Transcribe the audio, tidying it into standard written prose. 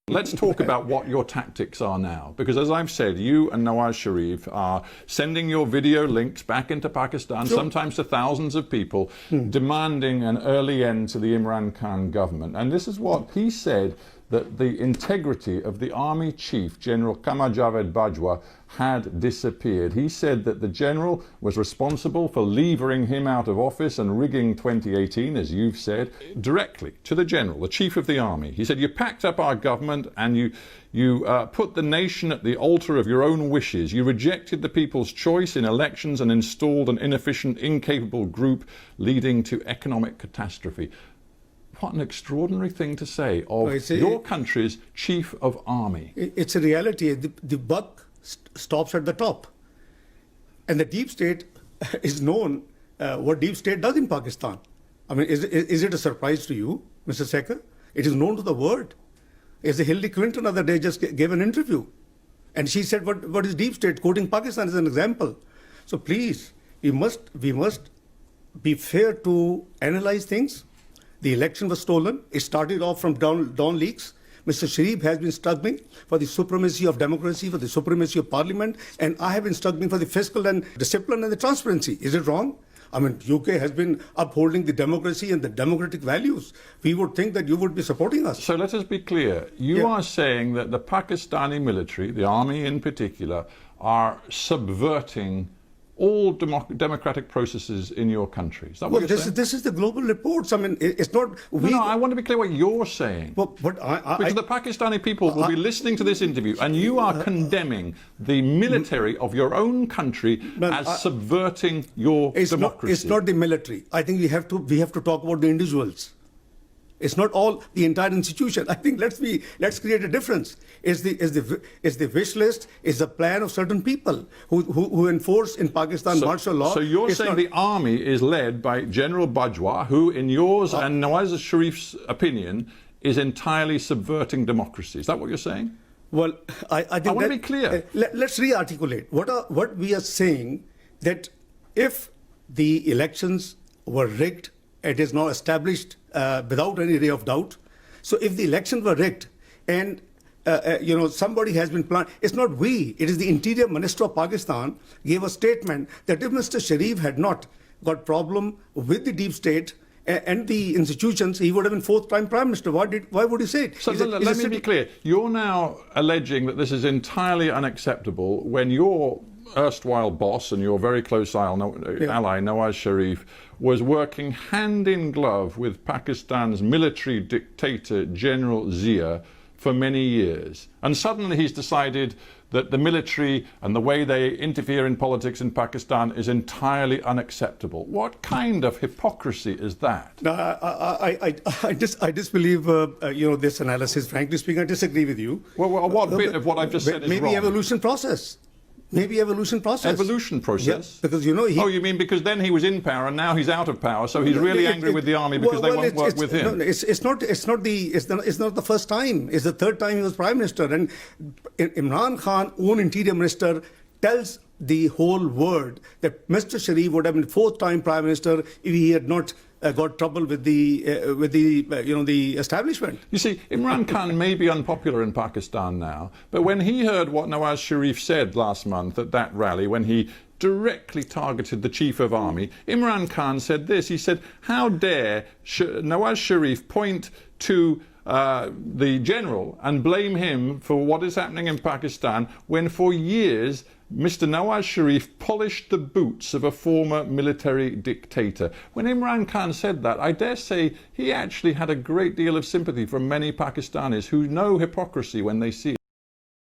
Let's talk about what your tactics are now, because as I've said, you and Nawaz Sharif are sending your video links back into Pakistan, Sure. sometimes to thousands of people, demanding an early end to the Imran Khan government. And this is what he said, that the integrity of the army chief, General Qamar Javed Bajwa, had disappeared. He said that the general was responsible for levering him out of office and rigging 2018, as you've said, directly to the general, the chief of the army. He said, you packed up our government and you put the nation at the altar of your own wishes. You rejected the people's choice in elections and installed an inefficient, incapable group, leading to economic catastrophe. What an extraordinary thing to say of your country's chief of army. It's a reality. The buck stops at the top. And the deep state is known what deep state does in Pakistan. I mean, is it a surprise to you, Mr. Sekhar? It is known to the world. As Hillary Clinton the other day just gave an interview. And she said, what is deep state? Quoting Pakistan as an example. So please, we must be fair to analyze things. The election was stolen. It started off from Dawn leaks. Mr. Sharif has been struggling for the supremacy of democracy, for the supremacy of parliament, and I have been struggling for the fiscal and discipline and the transparency. Is it wrong? I mean, UK has been upholding the democracy and the democratic values. We would think that you would be supporting us. So let us be clear. You are saying that the Pakistani military, the army in particular, are subverting all democratic processes in your country. Is that what you're saying? This is the global reports. I mean, it's not... No, I want to be clear what you're saying. But because the Pakistani people will be listening to this interview, and you are condemning the military of your own country as subverting your democracy. It's not the military. I think we have to talk about the individuals. It's not all the entire institution. I think let's create a difference. It's the wish list, it's the plan of certain people who enforce in Pakistan martial law. So you're saying the army is led by General Bajwa, who in yours and Nawaz Sharif's opinion is entirely subverting democracy. Is that what you're saying? Well, I think I want to be clear. Let's re-articulate. What we are saying, that if the elections were rigged, it is now established without any ray of doubt. So if the elections were rigged and somebody has been planned, it's not we, it is the Interior Minister of Pakistan gave a statement that if Mr. Sharif had not got problem with the deep state and the institutions, he would have been fourth-time Prime Minister. Why would he say it? So let me be clear. You're now alleging that this is entirely unacceptable when your erstwhile boss and your very close ally, Nawaz Sharif, was working hand in glove with Pakistan's military dictator, General Zia, for many years. And suddenly he's decided that the military and the way they interfere in politics in Pakistan is entirely unacceptable. What kind of hypocrisy is that? No, I disbelieve this analysis. Frankly speaking, I disagree with you. Well, what bit of what I've just said is wrong? Maybe evolution process. Evolution process. Yes, because Oh, you mean because then he was in power and now he's out of power, so he's really angry with the army because they won't work with him. No, it's not the first time. It's the third time he was Prime Minister. And Imran Khan, own Interior Minister, tells the whole world that Mr. Sharif would have been fourth-time Prime Minister if he had not got trouble with the establishment. You see, Imran Khan may be unpopular in Pakistan now, but when he heard what Nawaz Sharif said last month at that rally, when he directly targeted the chief of army, Imran Khan said this. He said, how dare Nawaz Sharif point to the general and blame him for what is happening in Pakistan when for years Mr. Nawaz Sharif polished the boots of a former military dictator. When Imran Khan said that, I dare say he actually had a great deal of sympathy from many Pakistanis who know hypocrisy when they see it.